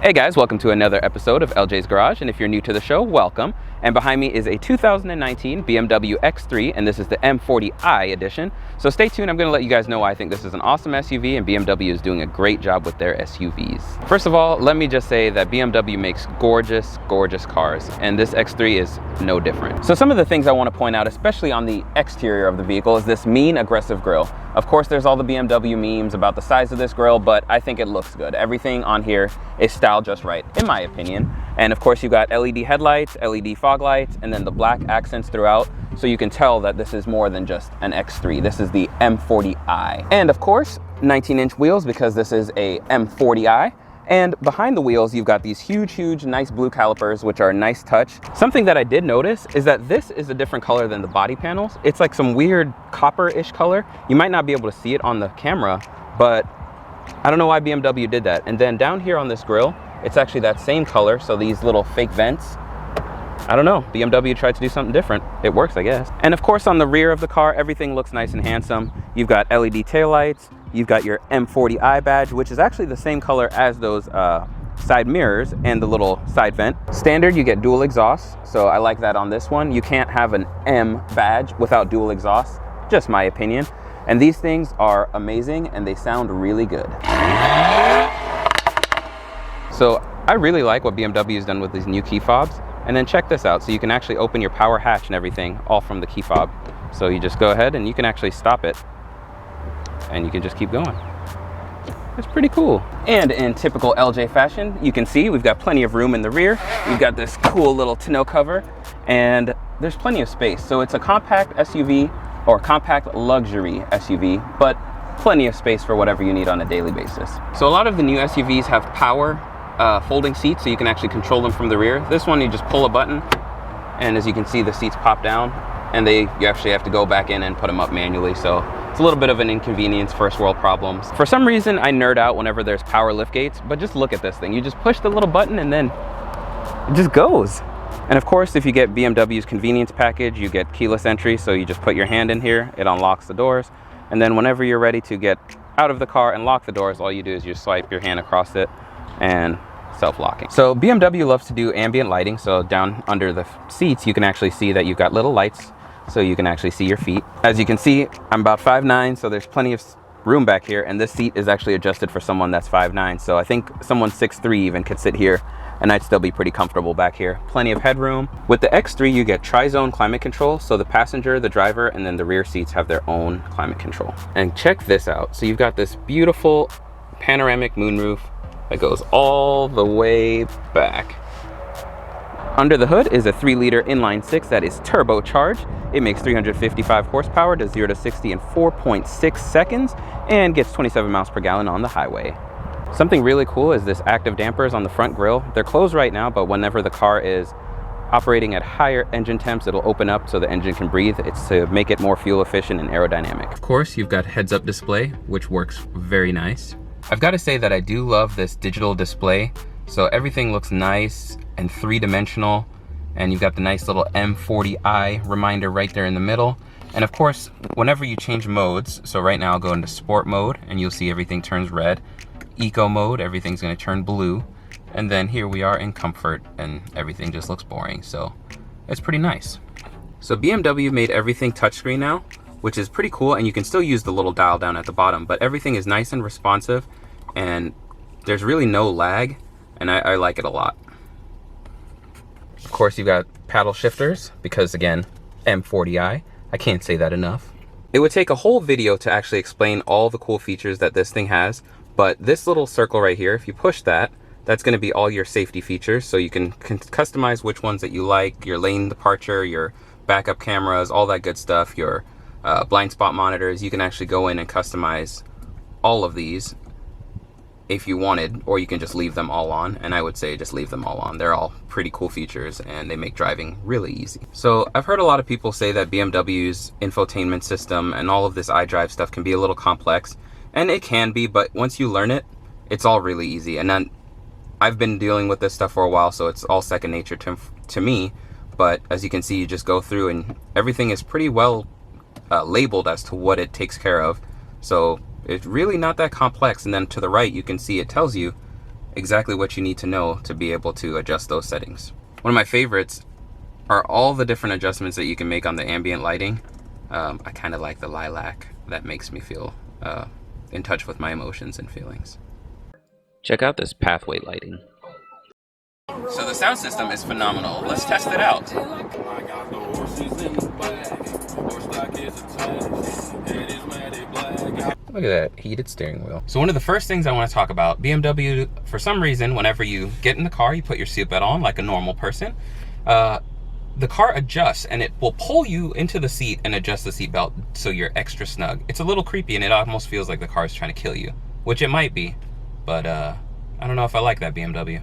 Hey guys, welcome to another episode of LJS Garage, and if you're new to the show, welcome. And behind me is a 2019 BMW X3, and this is the M40i edition. So stay tuned, I'm going to let you guys know why I think this is an awesome SUV, and BMW is doing a great job with their SUVs. First of all, let me just say that BMW makes gorgeous, gorgeous cars, and this X3 is no different. So some of the things I want to point out, especially on the exterior of the vehicle, is this mean, aggressive grille. Of course, there's all the BMW memes about the size of this grille, but I think it looks good. Everything on here is styled just right, in my opinion. And of course, you've got LED headlights, LED fog lights, and then the black accents throughout. So you can tell that this is more than just an X3. This is the M40i. And of course, 19-inch wheels because this is a M40i. And behind the wheels, you've got these huge, nice blue calipers, which are a nice touch. Something that I did notice is that this is a different color than the body panels. It's like some weird copper-ish color. You might not be able to see it on the camera, but I don't know why BMW did that. And then down here on this grille, it's actually that same color. So these little fake vents, I don't know, BMW tried to do something different. It works, I guess. And of course, on the rear of the car, everything looks nice and handsome. You've got LED taillights. You've got your M40i badge, which is actually the same color as those side mirrors and the little side vent. Standard, you get dual exhaust, so I like that on this one. You can't have an M badge without dual exhaust, just my opinion. And these things are amazing and they sound really good. So I really like what BMW has done with these new key fobs. And then check this out, so you can actually open your power hatch and everything all from the key fob. So you just go ahead and you can actually stop it and you can just keep going. It's pretty cool. And in typical LJ fashion, you can see we've got plenty of room in the rear. We've got this cool little tonneau cover, and there's plenty of space. So it's a compact SUV or compact luxury SUV, but plenty of space for whatever you need on a daily basis. So a lot of the new SUVs have power folding seats, so you can actually control them from the rear. This one, you just pull a button, and as you can see, the seats pop down, and you actually have to go back in and put them up manually. So it's a little bit of an inconvenience, first world problems. For some reason, I nerd out whenever there's power lift gates, but just look at this thing. You just push the little button and then it just goes. And of course, if you get BMW's convenience package, you get keyless entry. So you just put your hand in here, it unlocks the doors. And then whenever you're ready to get out of the car and lock the doors, all you do is you swipe your hand across it and self-locking. So BMW loves to do ambient lighting. So down under the seats, you can actually see that you've got little lights, so you can actually see your feet. As you can see, I'm about 5'9", so there's plenty of room back here, and this seat is actually adjusted for someone that's 5'9", so I think someone 6'3" even could sit here, and I'd still be pretty comfortable back here. Plenty of headroom. With the X3, you get tri-zone climate control, so the passenger, the driver, and then the rear seats have their own climate control. And check this out. So you've got this beautiful panoramic moonroof that goes all the way back. Under the hood is a 3-liter inline-6 that is turbocharged. It makes 355 horsepower to 0 to 60 in 4.6 seconds and gets 27 miles per gallon on the highway. Something really cool is this active dampers on the front grille. They're closed right now, but whenever the car is operating at higher engine temps, it'll open up so the engine can breathe. It's to make it more fuel efficient and aerodynamic. Of course, you've got heads-up display, which works very nice. I've got to say that I do love this digital display. So everything looks nice and three-dimensional, and you've got the nice little M40i reminder right there in the middle. And of course, whenever you change modes, so right now I'll go into sport mode and you'll see everything turns red. Eco mode, everything's going to turn blue. And then here we are in comfort and everything just looks boring. So it's pretty nice. So BMW made everything touchscreen now, which is pretty cool, and you can still use the little dial down at the bottom, but everything is nice and responsive and there's really no lag. And I like it a lot. Of course, you've got paddle shifters because, again, M40i. I can't say that enough. It would take a whole video to actually explain all the cool features that this thing has, but this little circle right here, if you push that, that's going to be all your safety features. So you can customize which ones that you like, your lane departure, your backup cameras, all that good stuff, your blind spot monitors. You can actually go in and customize all of these if you wanted, or you can just leave them all on, and I would say just leave them all on. They're all pretty cool features and they make driving really easy. So I've heard a lot of people say that BMW's infotainment system and all of this iDrive stuff can be a little complex, and it can be, but once you learn it, it's all really easy. And then I've been dealing with this stuff for a while, so it's all second nature to me. But as you can see, you just go through and everything is pretty well labeled as to what it takes care of. So it's really not that complex. And then to the right, you can see it tells you exactly what you need to know to be able to adjust those settings. One of my favorites are all the different adjustments that you can make on the ambient lighting. I kind of like the lilac. That makes me feel in touch with my emotions and feelings. Check out this pathway lighting. So the sound system is phenomenal. Let's test it out. Look at that heated steering wheel. So one of the first things I want to talk about, BMW, for some reason, whenever you get in the car, you put your seatbelt on like a normal person. The car adjusts and it will pull you into the seat and adjust the seatbelt so you're extra snug. It's a little creepy and it almost feels like the car is trying to kill you, which it might be, but I don't know if I like that, BMW.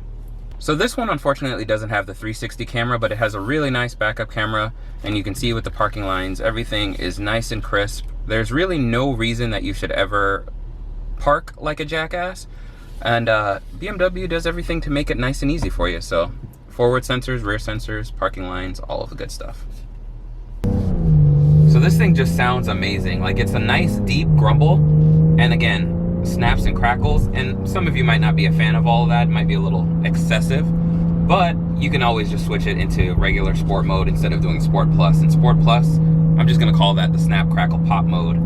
So this one unfortunately doesn't have the 360 camera, but it has a really nice backup camera, and you can see with the parking lines, everything is nice and crisp. There's really no reason that you should ever park like a jackass, and BMW does everything to make it nice and easy for you. So forward sensors, rear sensors, parking lines, all of the good stuff. So this thing just sounds amazing. Like, it's a nice deep grumble, and again, snaps and crackles, and some of you might not be a fan of all of that. It might be a little excessive, but you can always just switch it into regular sport mode instead of doing Sport Plus. And Sport Plus, I'm just gonna call that the snap, crackle, pop mode.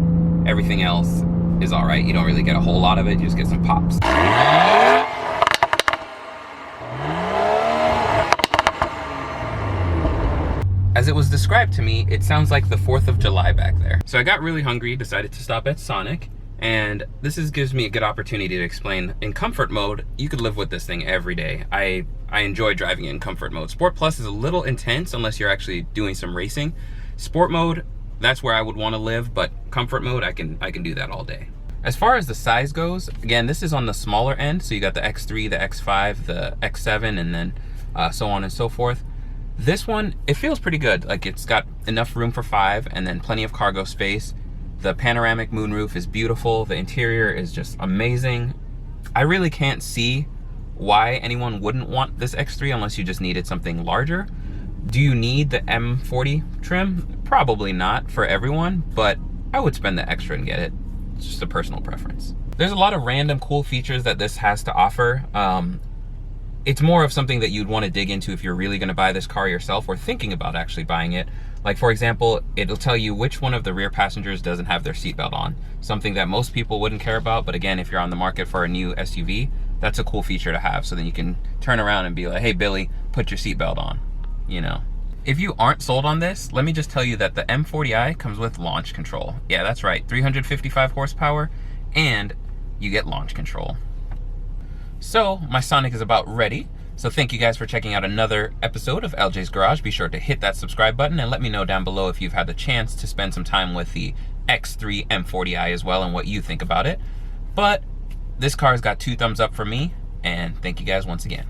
Everything else is all right. You don't really get a whole lot of it, you just get some pops. As it was described to me, it sounds like the 4th of July back there. So I got really hungry, decided to stop at Sonic, and this gives me a good opportunity to explain. In comfort mode, you could live with this thing every day. I enjoy driving in comfort mode. Sport Plus is a little intense unless you're actually doing some racing. Sport mode, that's where I would want to live, but comfort mode, I can do that all day. As far as the size goes, again, this is on the smaller end, so you got the X3, the X5, the X7, and then so on and so forth. This one, it feels pretty good. Like, it's got enough room for 5 and then plenty of cargo space. The panoramic moonroof is beautiful. The interior is just amazing. I really can't see why anyone wouldn't want this X3 unless you just needed something larger. Do you need the M40 trim? Probably not for everyone, but I would spend the extra and get it. It's just a personal preference. There's a lot of random cool features that this has to offer. It's more of something that you'd want to dig into if you're really going to buy this car yourself or thinking about actually buying it. Like, for example, it'll tell you which one of the rear passengers doesn't have their seatbelt on. Something that most people wouldn't care about, but again, if you're on the market for a new SUV, that's a cool feature to have. So then you can turn around and be like, hey, Billy, put your seatbelt on, you know. If you aren't sold on this, let me just tell you that the M40i comes with launch control. Yeah, that's right, 355 horsepower, and you get launch control. So my Sonic is about ready. So thank you guys for checking out another episode of LJ's Garage. Be sure to hit that subscribe button and let me know down below if you've had the chance to spend some time with the X3 M40i as well and what you think about it. But this car's got 2 thumbs up from me, and thank you guys once again.